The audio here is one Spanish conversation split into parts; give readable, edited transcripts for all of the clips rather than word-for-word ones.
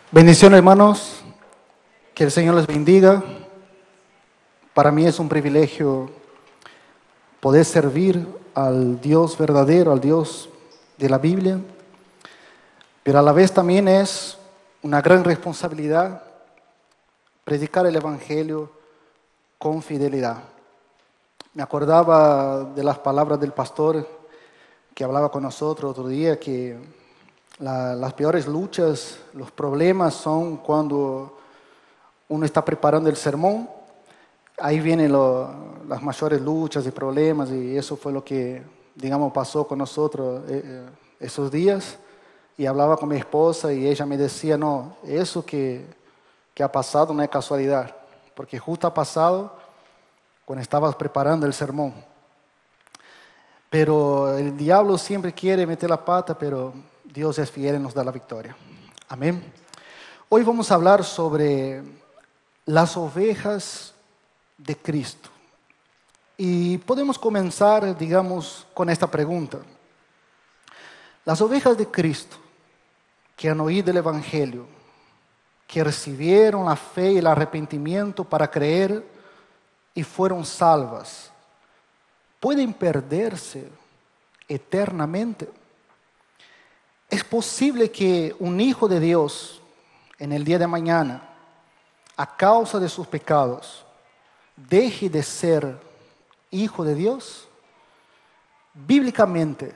Bendiciones, hermanos, que el Señor les bendiga. Para mí es un privilegio poder servir al Dios verdadero, al Dios de la Biblia, pero a la vez también es una gran responsabilidad predicar el Evangelio con fidelidad. Me acordaba de las palabras del pastor que hablaba con nosotros otro día, que las peores luchas, los problemas son cuando uno está preparando el sermón. Ahí vienen las mayores luchas y problemas, y eso fue lo que, digamos, pasó con nosotros esos días. Y hablaba con mi esposa y ella me decía, no, eso que ha pasado no es casualidad, porque justo ha pasado cuando estabas preparando el sermón. Pero el diablo siempre quiere meter la pata, pero Dios es fiel y nos da la victoria. Amén. Hoy vamos a hablar sobre las ovejas de Cristo. Y podemos comenzar, digamos, con esta pregunta. Las ovejas de Cristo que han oído el Evangelio, que recibieron la fe y el arrepentimiento para creer y fueron salvas, ¿pueden perderse eternamente? ¿Es posible que un hijo de Dios en el día de mañana, a causa de sus pecados, deje de ser hijo de Dios? Bíblicamente,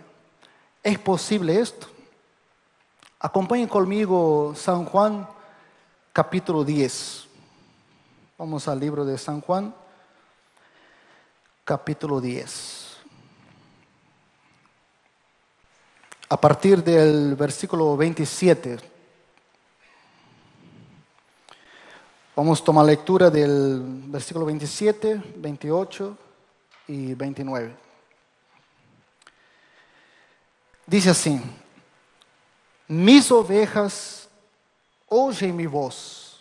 ¿es posible esto? Acompañen conmigo San Juan, capítulo 10. Vamos al libro de San Juan, capítulo 10. A partir del versículo 27. Vamos a tomar lectura del versículo 27, 28 y 29. Dice así: mis ovejas oyen mi voz,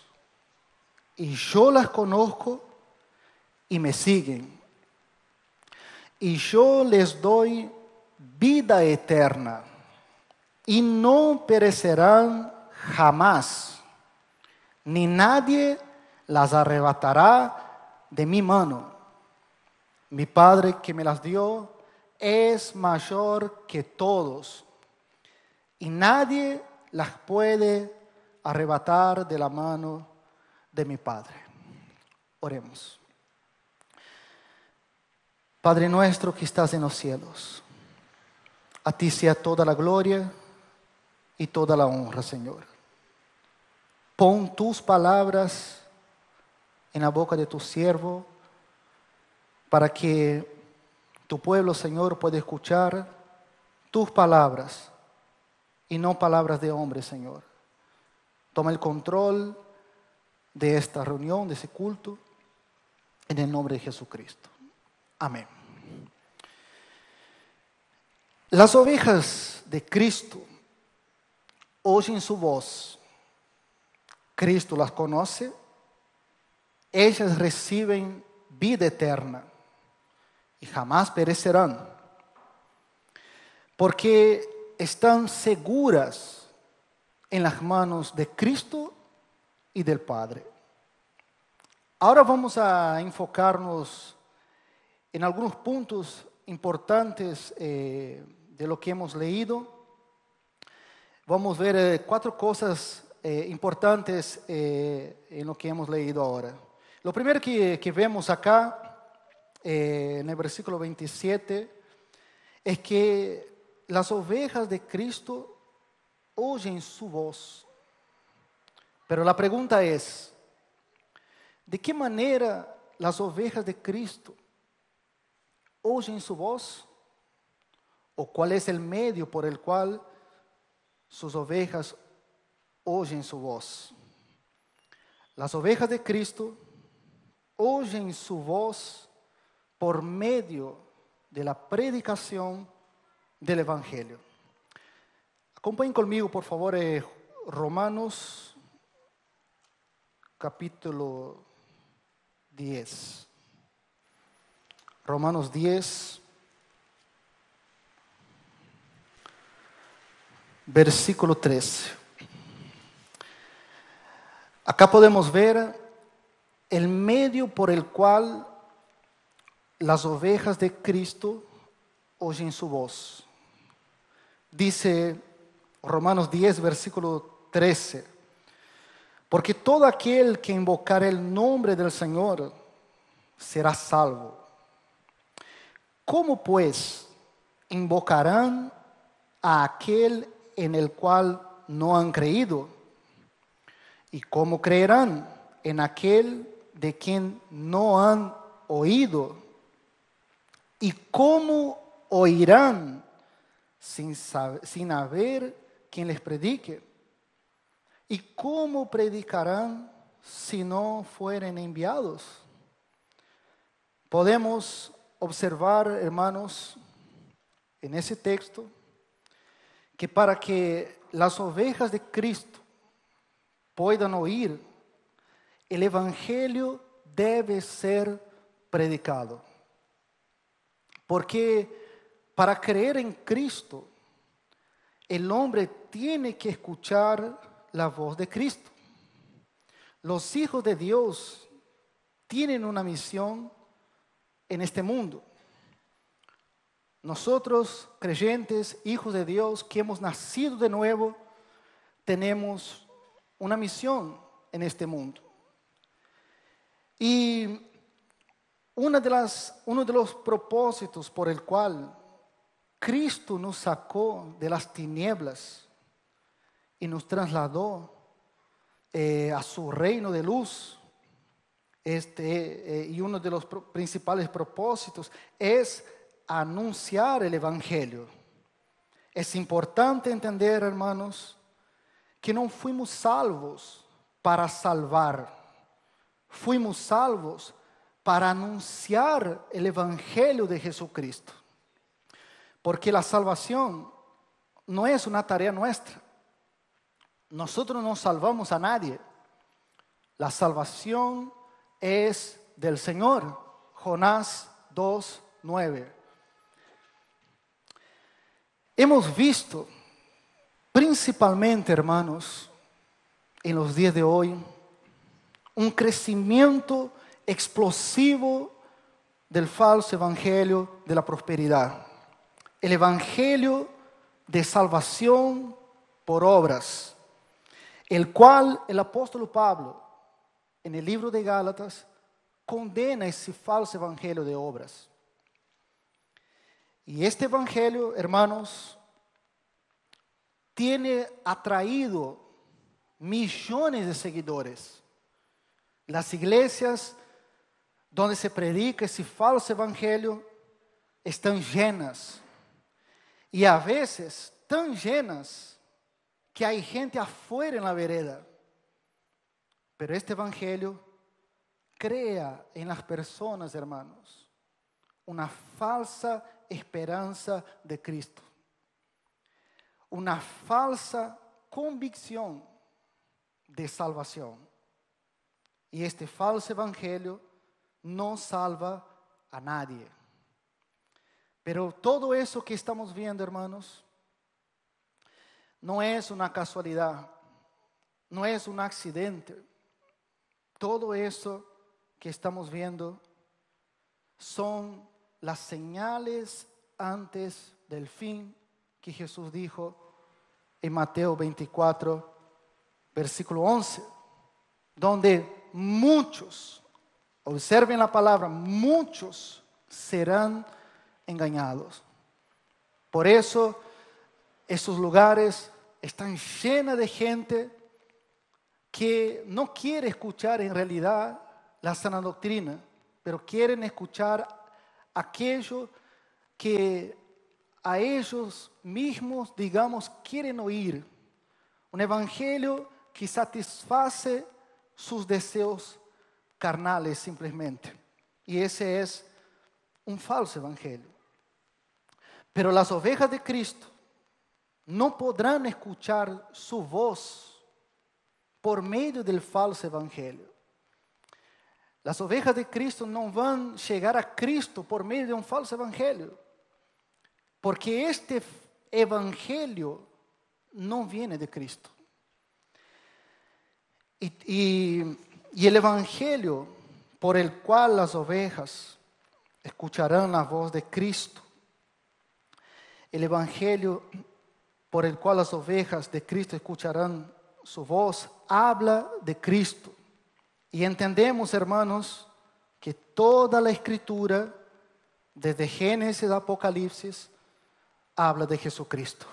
y yo las conozco y me siguen. Y yo les doy vida eterna, y no perecerán jamás, ni nadie las arrebatará de mi mano. Mi Padre que me las dio es mayor que todos, y nadie las puede arrebatar de la mano de mi Padre. Oremos. Padre nuestro que estás en los cielos, a ti sea toda la gloria y toda la honra, Señor. Pon tus palabras en la boca de tu siervo, para que tu pueblo, Señor, pueda escuchar tus palabras y no palabras de hombre, Señor. Toma el control de esta reunión, de ese culto, en el nombre de Jesucristo. Amén. Las ovejas de Cristo oyen su voz. Cristo las conoce. Ellas reciben vida eterna y jamás perecerán, porque están seguras en las manos de Cristo y del Padre. Ahora vamos a enfocarnos en algunos puntos importantes de lo que hemos leído. Vamos a ver 4 cosas importantes en lo que hemos leído ahora. Lo primero que vemos acá, en el versículo 27, es que las ovejas de Cristo oyen su voz. Pero la pregunta es, ¿de qué manera las ovejas de Cristo oyen su voz? ¿O cuál es el medio por el cual sus ovejas oyen su voz? Las ovejas de Cristo oyen su voz por medio de la predicación del Evangelio. Acompañen conmigo, por favor, Romanos capítulo 10. Romanos 10, versículo 13. Acá podemos ver el medio por el cual las ovejas de Cristo oyen su voz. Dice Romanos 10, versículo 13, porque todo aquel que invocar el nombre del Señor será salvo. ¿Cómo pues invocarán a aquel en el cual no han creído? ¿Y cómo creerán en aquel de quien no han oído? ¿Y cómo oirán sin haber quien les predique? ¿Y cómo predicarán si no fueren enviados? Podemos observar, hermanos, en ese texto, que para que las ovejas de Cristo puedan oír, el Evangelio debe ser predicado. Porque para creer en Cristo, el hombre tiene que escuchar la voz de Cristo. Los hijos de Dios tienen una misión en este mundo. Nosotros, creyentes, hijos de Dios, que hemos nacido de nuevo, tenemos una misión en este mundo. Y uno de los propósitos por el cual Cristo nos sacó de las tinieblas y nos trasladó a su reino de luz, y uno de los principales propósitos es anunciar el Evangelio. Es importante entender, hermanos, que no fuimos salvos para salvar, fuimos salvos para anunciar el Evangelio de Jesucristo. Porque la salvación no es una tarea nuestra. Nosotros no salvamos a nadie. La salvación es del Señor. Jonás 2:9. Hemos visto, principalmente, hermanos, en los días de hoy, un crecimiento explosivo del falso evangelio de la prosperidad. El evangelio de salvación por obras, el cual el apóstol Pablo, en el libro de Gálatas, condena ese falso evangelio de obras. Y este evangelio, hermanos, tiene atraído millones de seguidores. Las iglesias donde se predica ese falso evangelio están llenas. Y a veces tan llenas que hay gente afuera en la vereda. Pero este evangelio crea en las personas, hermanos, una falsa esperanza de Cristo. Una falsa convicción de salvación. Y este falso evangelio no salva a nadie. Pero todo eso que estamos viendo, hermanos, no es una casualidad, no es un accidente. Todo eso que estamos viendo son las señales antes del fin que Jesús dijo en Mateo 24, versículo 11, donde muchos, observen la palabra, muchos serán engañados. Por eso esos lugares están llenos de gente que no quiere escuchar en realidad la sana doctrina, pero quieren escuchar aquello que a ellos mismos, digamos, quieren oír. Un evangelio que satisface sus deseos carnales simplemente. Y ese es un falso evangelio. Pero las ovejas de Cristo no podrán escuchar su voz por medio del falso evangelio. Las ovejas de Cristo no van a llegar a Cristo por medio de un falso evangelio. Porque este evangelio no viene de Cristo. y el evangelio por el cual las ovejas escucharán la voz de Cristo, el evangelio por el cual las ovejas de Cristo escucharán su voz, habla de Cristo. Y entendemos, hermanos, que toda la escritura, desde Génesis a Apocalipsis, habla de Jesucristo.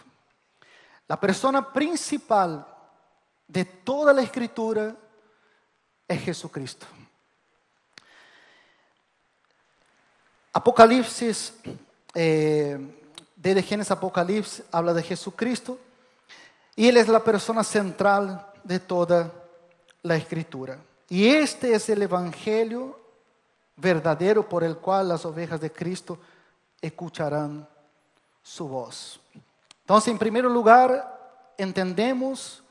La persona principal de toda la escritura es Jesucristo. Apocalipsis, desde Génesis a Apocalipsis, habla de Jesucristo y Él es la persona central de toda la escritura. Y este es el evangelio verdadero por el cual las ovejas de Cristo escucharán su voz. Entonces, en primer lugar, entendemos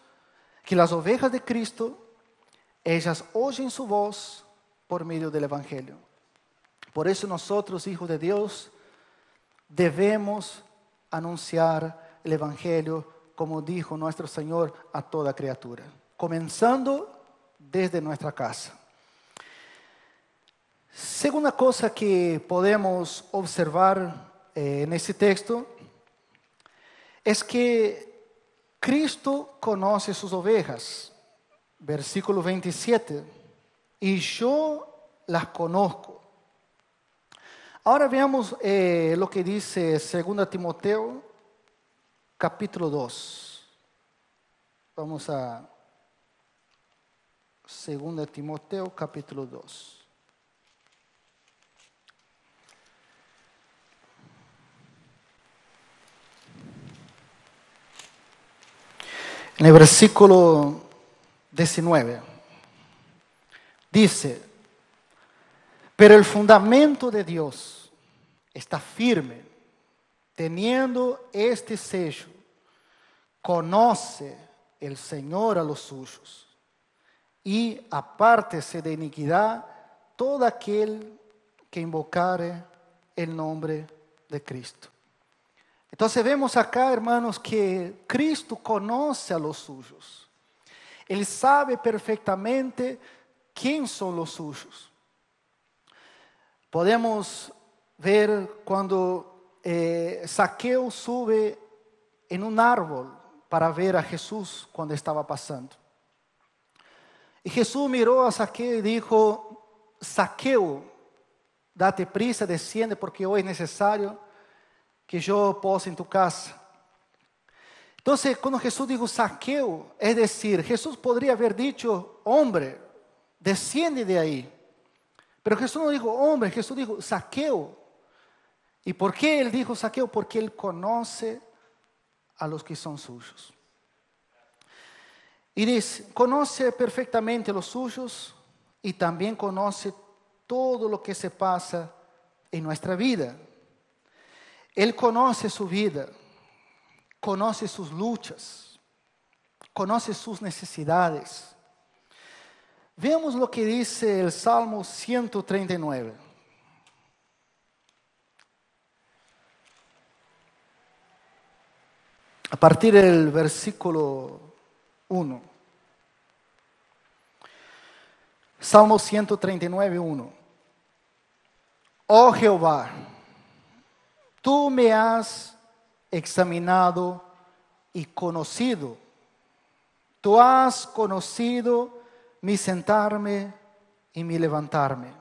que las ovejas de Cristo, ellas oyen su voz por medio del evangelio. Por eso nosotros, hijos de Dios, debemos anunciar el evangelio, como dijo nuestro Señor, a toda criatura, comenzando desde nuestra casa. Segunda cosa que podemos observar en ese texto es que Cristo conoce sus ovejas. Versículo 27. Y yo las conozco. Ahora veamos lo que dice 2 Timoteo, capítulo 2. Vamos a 2 Timoteo, capítulo 2. En el versículo 19 dice: pero el fundamento de Dios está firme, teniendo este sello: conoce el Señor a los suyos, y apártese de iniquidad todo aquel que invocare el nombre de Cristo. Entonces vemos acá, hermanos, que Cristo conoce a los suyos. Él sabe perfectamente quién son los suyos. Podemos ver cuando Zaqueo sube en un árbol para ver a Jesús cuando estaba pasando. Y Jesús miró a Zaqueo y dijo: Zaqueo, date prisa, desciende, porque hoy es necesario que yo pose en tu casa. Entonces, cuando Jesús dijo Zaqueo, es decir, Jesús podría haber dicho: hombre, desciende de ahí. Pero Jesús no dijo hombre, Jesús dijo Zaqueo. ¿Y por qué Él dijo Zaqueo? Porque Él conoce a los que son suyos. Y dice, conoce perfectamente a los suyos y también conoce todo lo que se pasa en nuestra vida. Él conoce su vida, conoce sus luchas, conoce sus necesidades. Veamos lo que dice el Salmo 139. A partir del versículo 1. Salmo 139, 1. Oh Jehová, tú me has examinado y conocido. Tú has conocido mi sentarme y mi levantarme.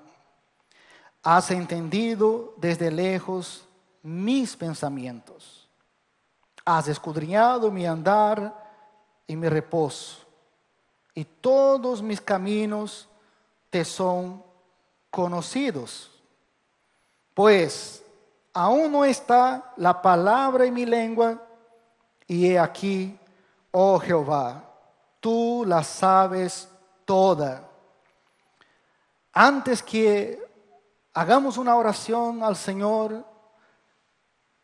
Has entendido desde lejos mis pensamientos. Has escudriñado mi andar y mi reposo. Y todos mis caminos te son conocidos. Pues aún no está la palabra en mi lengua, y he aquí, oh Jehová, tú la sabes toda. Antes que hagamos una oración al Señor,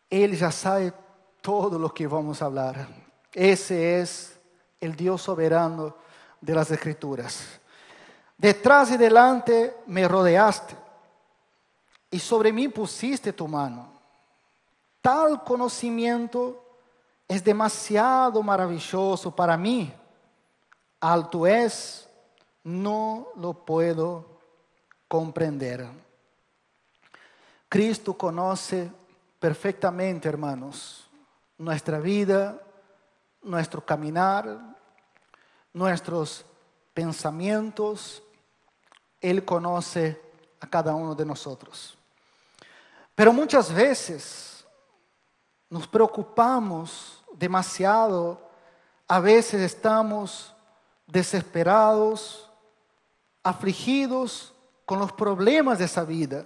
Él ya sabe todo lo que vamos a hablar. Ese es el Dios soberano de las Escrituras. Detrás y delante me rodeaste, y sobre mí pusiste tu mano. Tal conocimiento es demasiado maravilloso para mí. Alto es no lo puedo comprender. Cristo conoce perfectamente, hermanos, nuestra vida, nuestro caminar, nuestros pensamientos. Él conoce a cada uno de nosotros. Pero muchas veces nos preocupamos demasiado, a veces estamos desesperados, afligidos con los problemas de esa vida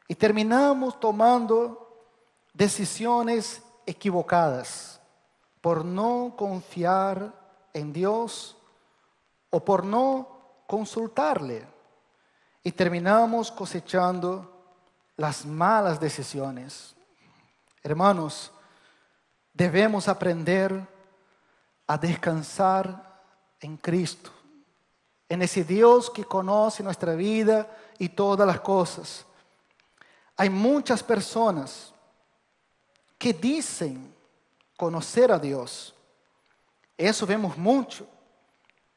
y terminamos tomando decisiones equivocadas por no confiar en Dios o por no consultarle, y terminamos cosechando las malas decisiones. Hermanos, debemos aprender a descansar en Cristo, en ese Dios que conoce nuestra vida y todas las cosas. Hay muchas personas que dicen conocer a Dios. Eso vemos mucho.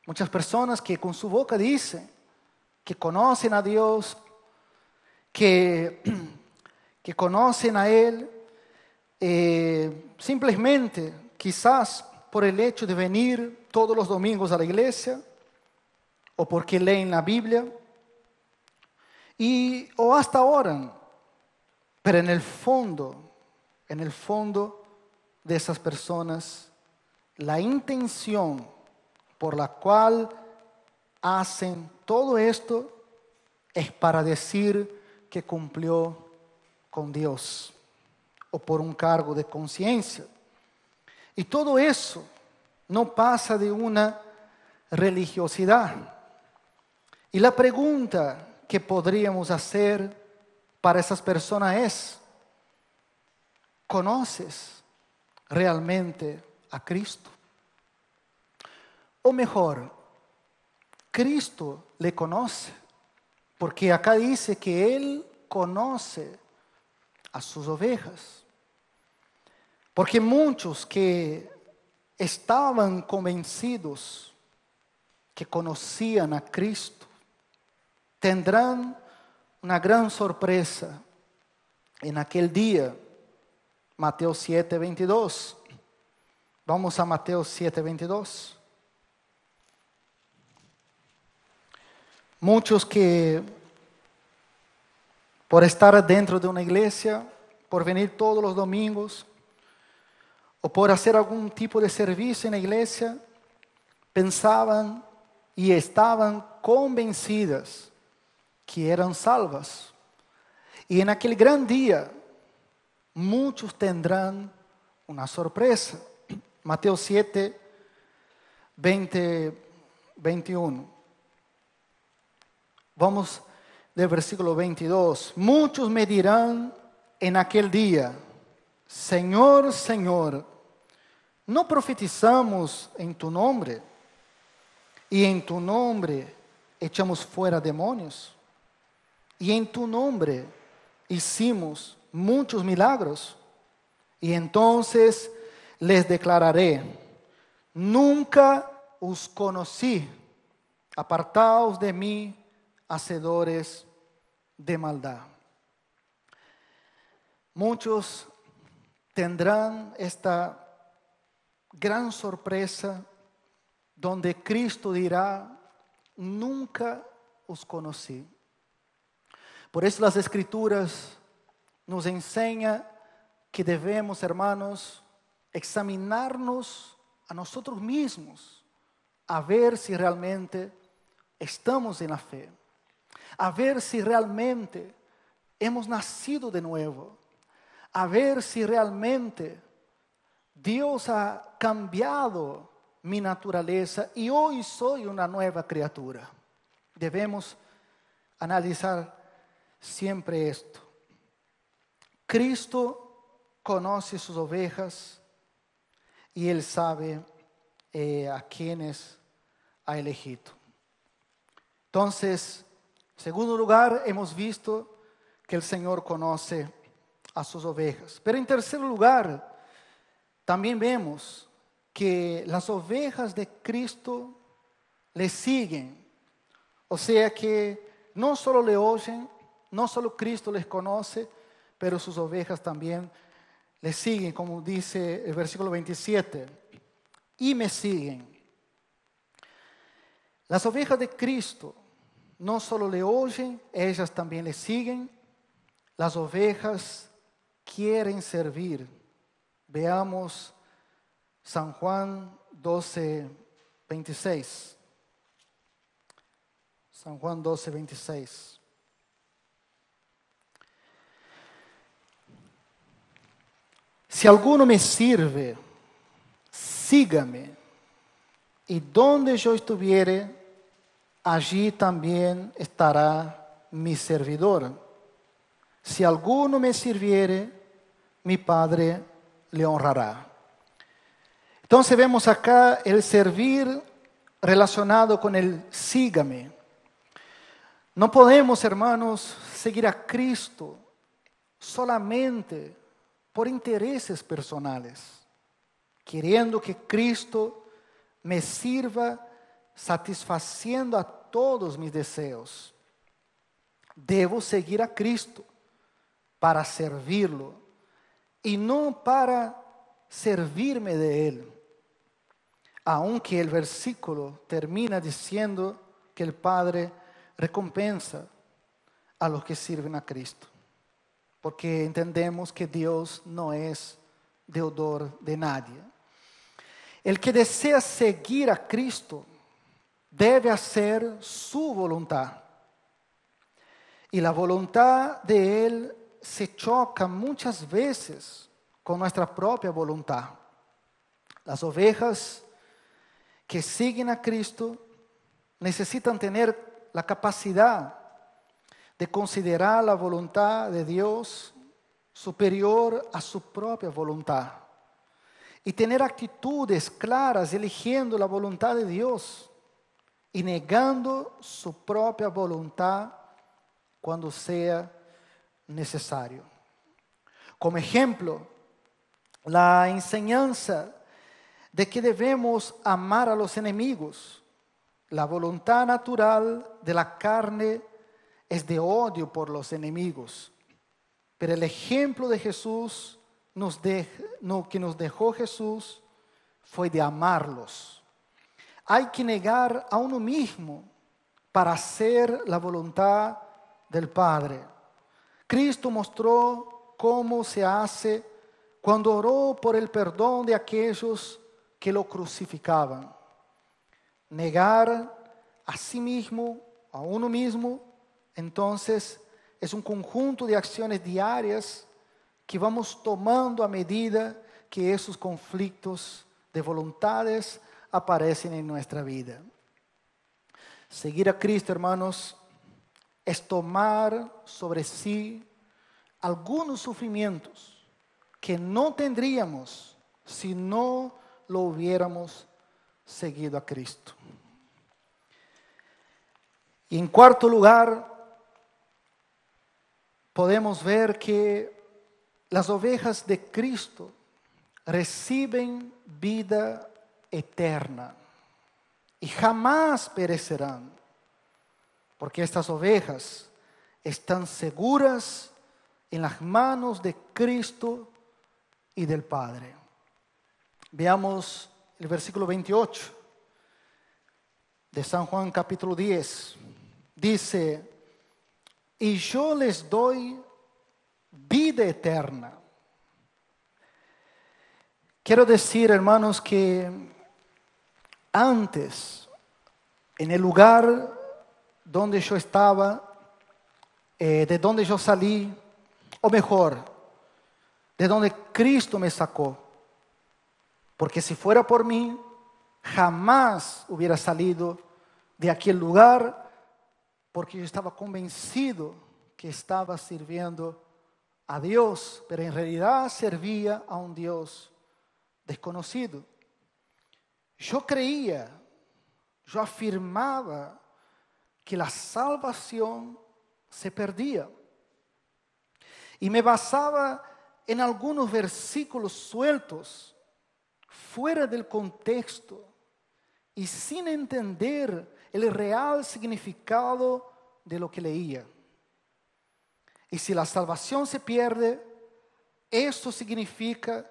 Muchas personas que con su boca dicen que conocen a Dios, que conocen a Él, simplemente quizás por el hecho de venir todos los domingos a la iglesia, o porque leen la Biblia, o hasta oran, pero en el fondo de esas personas, la intención por la cual hacen todo esto es para decir que cumplió con Dios o por un cargo de conciencia. Y todo eso no pasa de una religiosidad. Y la pregunta que podríamos hacer para esas personas es: ¿conoces realmente a Cristo? O mejor, Cristo le conoce, porque acá dice que Él conoce a sus ovejas. Porque muchos que estaban convencidos que conocían a Cristo tendrán una gran sorpresa en aquel día. Mateo 7:22. Vamos a Mateo 7:22. Muchos que por estar dentro de una iglesia, por venir todos los domingos, o por hacer algún tipo de servicio en la iglesia, pensaban y estaban convencidas que eran salvas. Y en aquel gran día, muchos tendrán una sorpresa. Mateo 7, 20, 21. Vamos del versículo 22. Muchos me dirán en aquel día: Señor, Señor, ¿no profetizamos en tu nombre? Y en tu nombre echamos fuera demonios. Y en tu nombre hicimos muchos milagros. Y entonces les declararé: nunca os conocí, apartaos de mí, hacedores de maldad. Muchos tendrán esta gran sorpresa donde Cristo dirá: nunca os conocí. Por eso las Escrituras nos enseñan que debemos, hermanos, examinarnos a nosotros mismos, a ver si realmente estamos en la fe, a ver si realmente hemos nacido de nuevo, a ver si realmente Dios ha cambiado mi naturaleza y hoy soy una nueva criatura. Debemos analizar siempre esto. Cristo conoce sus ovejas y Él sabe a quienes ha elegido. Entonces, en segundo lugar, hemos visto que el Señor conoce a sus ovejas. Pero en tercer lugar, también vemos que las ovejas de Cristo le siguen O sea que no solo le oyen, no solo Cristo les conoce, pero sus ovejas también le siguen, como dice el versículo 27, y me siguen. Las ovejas de Cristo no solo le oyen, ellas también le siguen. Las ovejas quieren servir. Veamos San Juan 12, 26. San Juan 12, 26. Si alguno me sirve, sígame, y donde yo estuviere, allí también estará mi servidor. Si alguno me sirviere, mi Padre le honrará. Entonces vemos acá el servir relacionado con el sígame. No podemos, hermanos, seguir a Cristo solamente por intereses personales, queriendo que Cristo me sirva satisfaciendo a todos mis deseos. Debo seguir a Cristo para servirlo y no para servirme de Él. Aunque el versículo termina diciendo que el Padre recompensa a los que sirven a Cristo, porque entendemos que Dios no es deudor de nadie. El que desea seguir a Cristo debe hacer su voluntad. Y la voluntad de Él se choca muchas veces con nuestra propia voluntad. Las ovejas que siguen a Cristo necesitan tener la capacidad de considerar la voluntad de Dios superior a su propia voluntad y tener actitudes claras eligiendo la voluntad de Dios y negando su propia voluntad cuando sea necesario. Como ejemplo, la enseñanza de que debemos amar a los enemigos. La voluntad natural de la carne es de odio por los enemigos, pero el ejemplo de Jesús que nos dejó Jesús fue de amarlos. Hay que negar a uno mismo para hacer la voluntad del Padre. Cristo mostró cómo se hace cuando oró por el perdón de aquellos que lo crucificaban. Negar a sí mismo, a uno mismo, entonces es un conjunto de acciones diarias que vamos tomando a medida que esos conflictos de voluntades aparecen en nuestra vida. Seguir a Cristo, hermanos, es tomar sobre sí algunos sufrimientos que no tendríamos si no lo hubiéramos seguido a Cristo. Y en cuarto lugar, podemos ver que las ovejas de Cristo reciben vida eterna y jamás perecerán, porque estas ovejas están seguras en las manos de Cristo y del Padre. Veamos el versículo 28 de San Juan capítulo 10. Dice: y yo les doy vida eterna. Quiero decir, hermanos, que antes, en el lugar donde yo estaba, de donde yo salí, o mejor, de donde Cristo me sacó, porque si fuera por mí, jamás hubiera salido de aquel lugar, porque yo estaba convencido que estaba sirviendo a Dios, pero en realidad servía a un Dios desconocido. Yo creía, yo afirmaba que la salvación se perdía. Y me basaba en algunos versículos sueltos, fuera del contexto, y sin entender el real significado de lo que leía. Y si la salvación se pierde, esto significa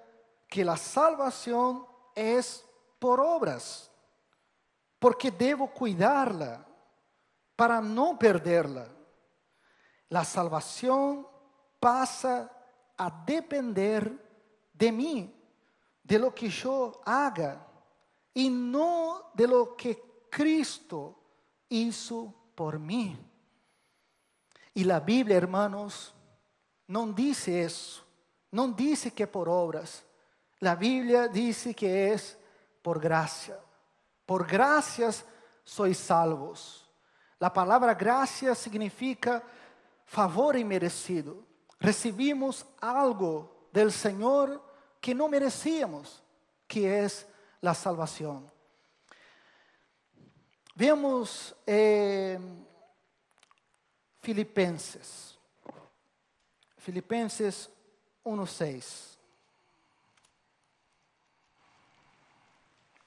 que la salvación es por obras, porque debo cuidarla para no perderla. La salvación pasa a depender de mí, de lo que yo haga, y no de lo que Cristo hizo por mí. Y la Biblia, hermanos, no dice eso, no dice que por obras. La Biblia dice que es por gracia. Por gracias sois salvos. La palabra gracia significa favor inmerecido. Recibimos algo del Señor que no merecíamos, que es la salvación. Vemos Filipenses 1:6.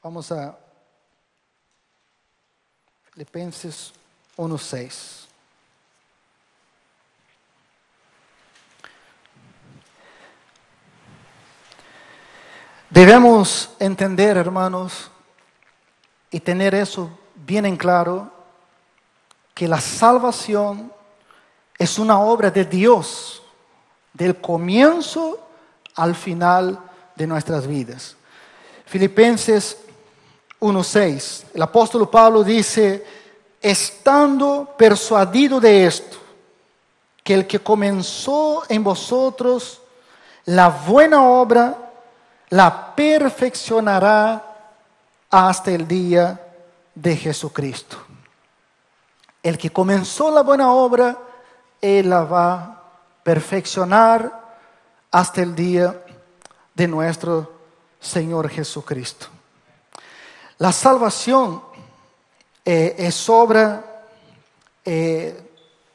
Vamos a Filipenses 1:6. Debemos entender, hermanos, y tener eso bien en claro, que la salvación es una obra de Dios, del comienzo al final de nuestras vidas. Filipenses 1:6, el apóstol Pablo dice: estando persuadido de esto, que el que comenzó en vosotros la buena obra, la perfeccionará hasta el día de Jesucristo. El que comenzó la buena obra, Él la va a perfeccionar hasta el día de nuestro Señor Jesucristo. La salvación es obra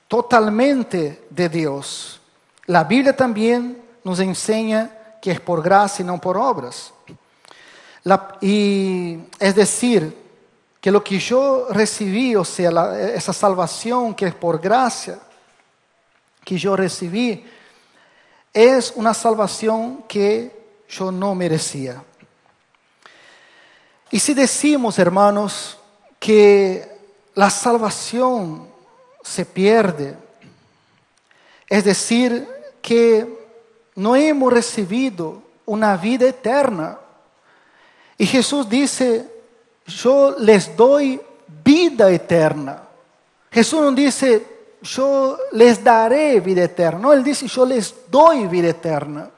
totalmente de Dios. La Biblia también nos enseña que es por gracia y no por obras. Y es decir, que lo que yo recibí, o sea, esa salvación que es por gracia, que yo recibí, es una salvación que yo no merecía. Y si decimos, hermanos, que la salvación se pierde, es decir, que no hemos recibido una vida eterna. Y Jesús dice: yo les doy vida eterna. Jesús no dice: yo les daré vida eterna. No, Él dice: yo les doy vida eterna.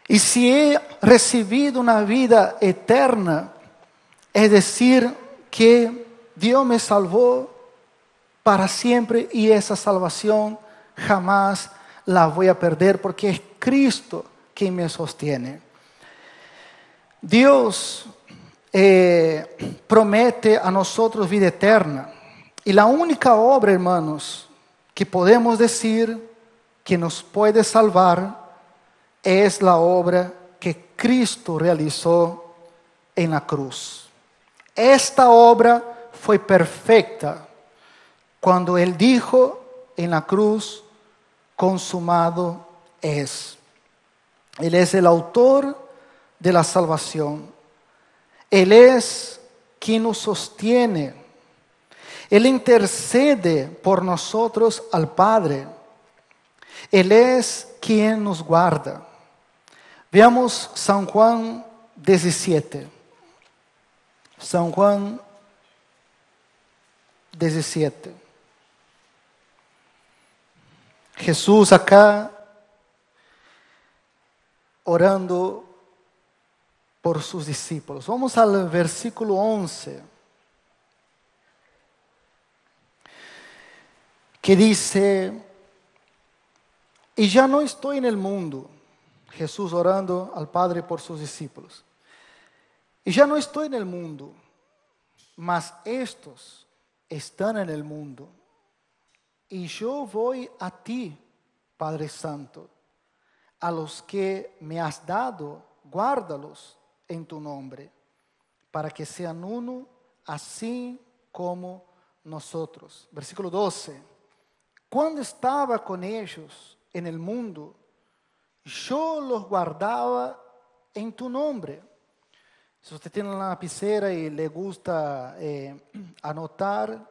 Y si he recibido una vida eterna, es decir, que Dios me salvó para siempre, y esa salvación jamás la voy a perder, porque es Cristo quien me sostiene. Dios promete a nosotros vida eterna, y la única obra, hermanos, que podemos decir que nos puede salvar es la obra que Cristo realizó en la cruz. Esta obra fue perfecta cuando Él dijo en la cruz: consumado es. Él es el autor de la salvación. Él es quien nos sostiene. Él intercede por nosotros al Padre. Él es quien nos guarda. Veamos San Juan 17. San Juan 17. Jesús acá orando por sus discípulos. Vamos al versículo 11, que dice: y ya no estoy en el mundo. Jesús orando al Padre por sus discípulos. Y ya no estoy en el mundo, mas estos están en el mundo. Y yo voy a ti, Padre Santo. A los que me has dado, guárdalos en tu nombre, para que sean uno, así como nosotros. Versículo 12. Cuando estaba con ellos en el mundo, yo los guardaba en tu nombre. Si usted tiene una lapicera y le gusta anotar,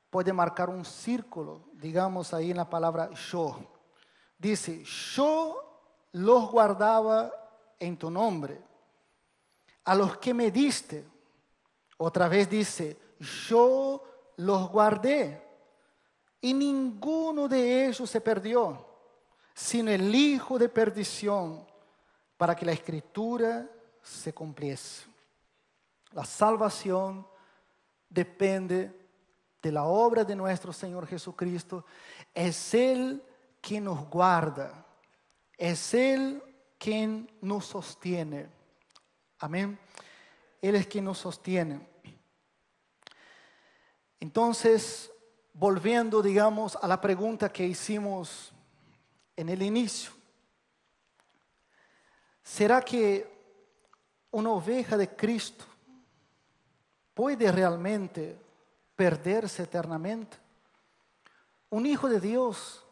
puede marcar un círculo, digamos ahí en la palabra yo. Dice, yo los guardaba en tu nombre. A los que me diste. Otra vez dice, yo los guardé. Y ninguno de ellos se perdió, sino el hijo de perdición, para que la escritura se cumpliese. La salvación depende de la obra de nuestro Señor Jesucristo. Es Él quien nos guarda. Es Él quien nos sostiene. Amén. Él es quien nos sostiene. Entonces, volviendo, digamos, a la pregunta que hicimos en el inicio. ¿Será que una oveja de Cristo puede realmente perderse eternamente? Un hijo de Dios,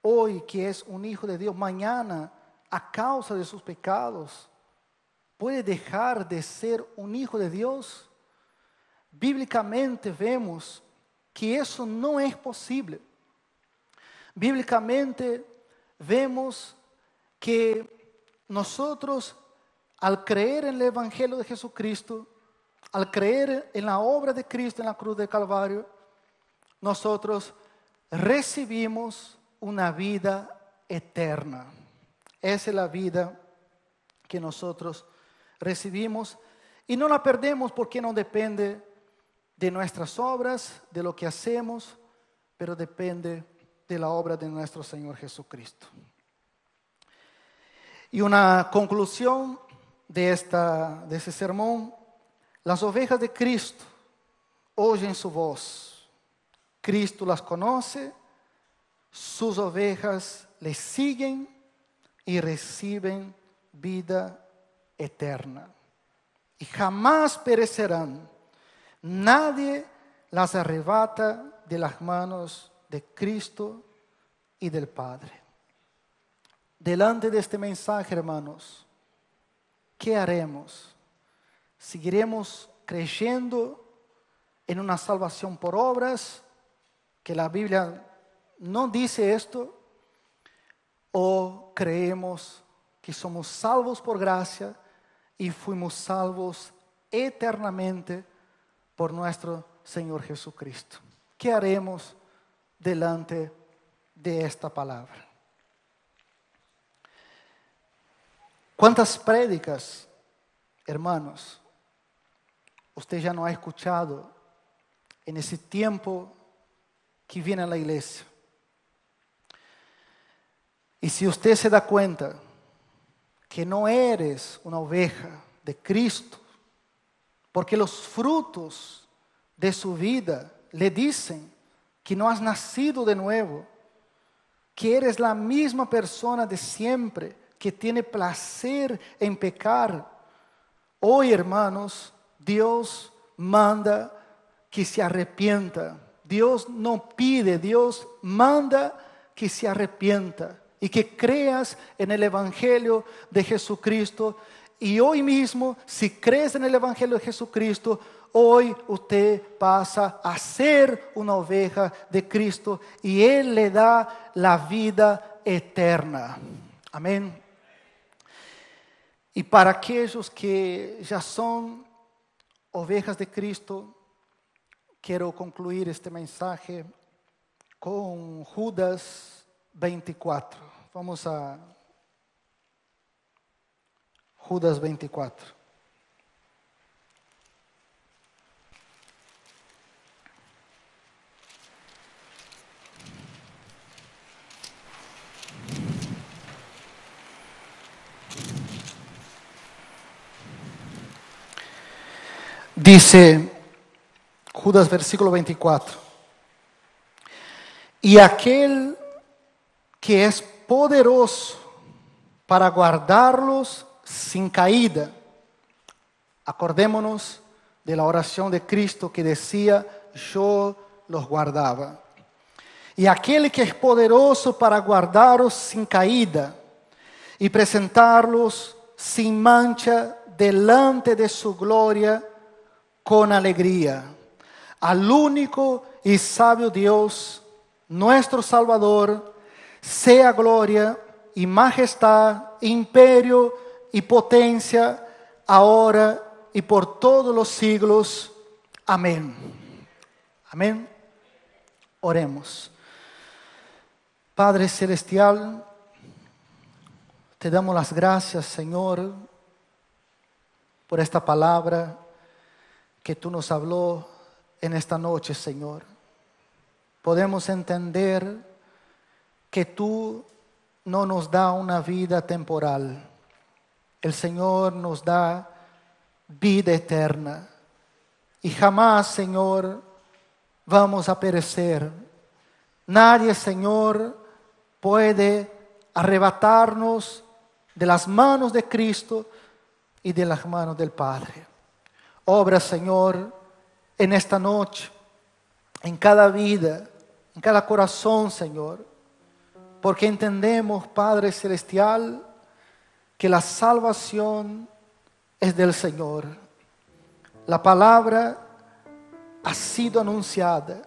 hoy que es un hijo de Dios, mañana, a causa de sus pecados, ¿puede dejar de ser un hijo de Dios? Bíblicamente vemos que eso no es posible. Bíblicamente vemos que nosotros, al creer en el Evangelio de Jesucristo, al creer en la obra de Cristo en la cruz del Calvario, nosotros recibimos una vida eterna. Esa es la vida que nosotros recibimos y no la perdemos porque no depende de nuestras obras, de lo que hacemos, pero depende de la obra de nuestro Señor Jesucristo. Y una conclusión de ese sermón: las ovejas de Cristo oyen su voz. Cristo las conoce, sus ovejas le siguen y reciben vida eterna. Y jamás perecerán. Nadie las arrebata de las manos de Cristo y del Padre. Delante de este mensaje, hermanos, ¿qué haremos? ¿Seguiremos creyendo en una salvación por obras? Que la Biblia no dice esto. ¿O creemos que somos salvos por gracia y fuimos salvos eternamente por nuestro Señor Jesucristo? ¿Qué haremos delante de esta palabra? ¿Cuántas prédicas, hermanos, usted ya no ha escuchado en ese tiempo que viene a la iglesia? Y si usted se da cuenta que no eres una oveja de Cristo, porque los frutos de su vida le dicen que no has nacido de nuevo, que eres la misma persona de siempre, que tiene placer en pecar, hoy, hermanos, Dios manda que se arrepienta. Dios no pide, Dios manda que se arrepienta y que creas en el Evangelio de Jesucristo. Y hoy mismo, si crees en el Evangelio de Jesucristo, hoy usted pasa a ser una oveja de Cristo y Él le da la vida eterna. Amén. Y para aquellos que ya son ovejas de Cristo, quiero concluir este mensaje con Judas 24. Vamos a Judas 24. Dice Judas versículo 24. Y aquel que es poderoso para guardarlos sin caída. Acordémonos de la oración de Cristo que decía: yo los guardaba. Y aquel que es poderoso para guardaros sin caída y presentarlos sin mancha delante de su gloria con alegría. Al único y sabio Dios, nuestro Salvador, sea gloria y majestad, imperio y potencia, ahora y por todos los siglos. Amén. Amén. Oremos. Padre Celestial, te damos las gracias, Señor, por esta palabra que tú nos habló en esta noche, Señor. Podemos entender que tú no nos das una vida temporal. El Señor nos da vida eterna. Y jamás, Señor, vamos a perecer. Nadie, Señor, puede arrebatarnos de las manos de Cristo y de las manos del Padre. Obra, Señor, en esta noche, en cada vida, en cada corazón, Señor, porque entendemos, Padre Celestial, que la salvación es del Señor. La palabra ha sido anunciada,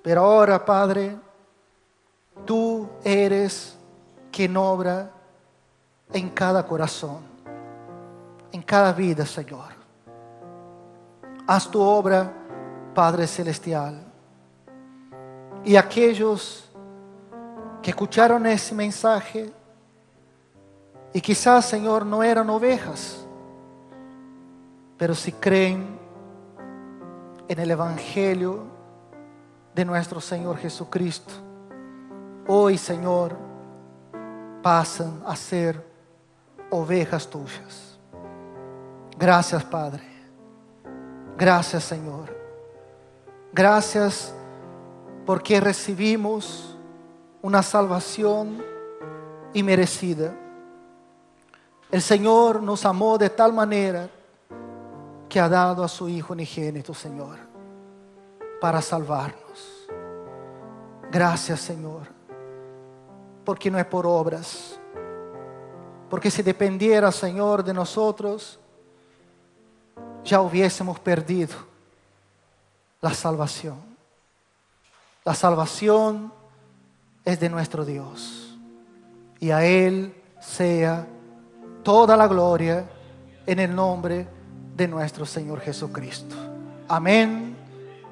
pero ahora, Padre, tú eres quien obra en cada corazón, en cada vida, Señor. Haz tu obra, Padre Celestial. Y aquellos que escucharon ese mensaje y quizás, Señor, no eran ovejas, pero si creen en el Evangelio de nuestro Señor Jesucristo, hoy, Señor, pasan a ser ovejas tuyas. Gracias, Padre. Gracias, Señor. Gracias porque recibimos una salvación inmerecida. El Señor nos amó de tal manera que ha dado a su Hijo unigénito, Señor, para salvarnos. Gracias, Señor, porque no es por obras, porque si dependiera, Señor, de nosotros, ya hubiésemos perdido la salvación. La salvación es de nuestro Dios, y a Él sea toda la gloria en el nombre de nuestro Señor Jesucristo. Amén.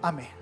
Amén.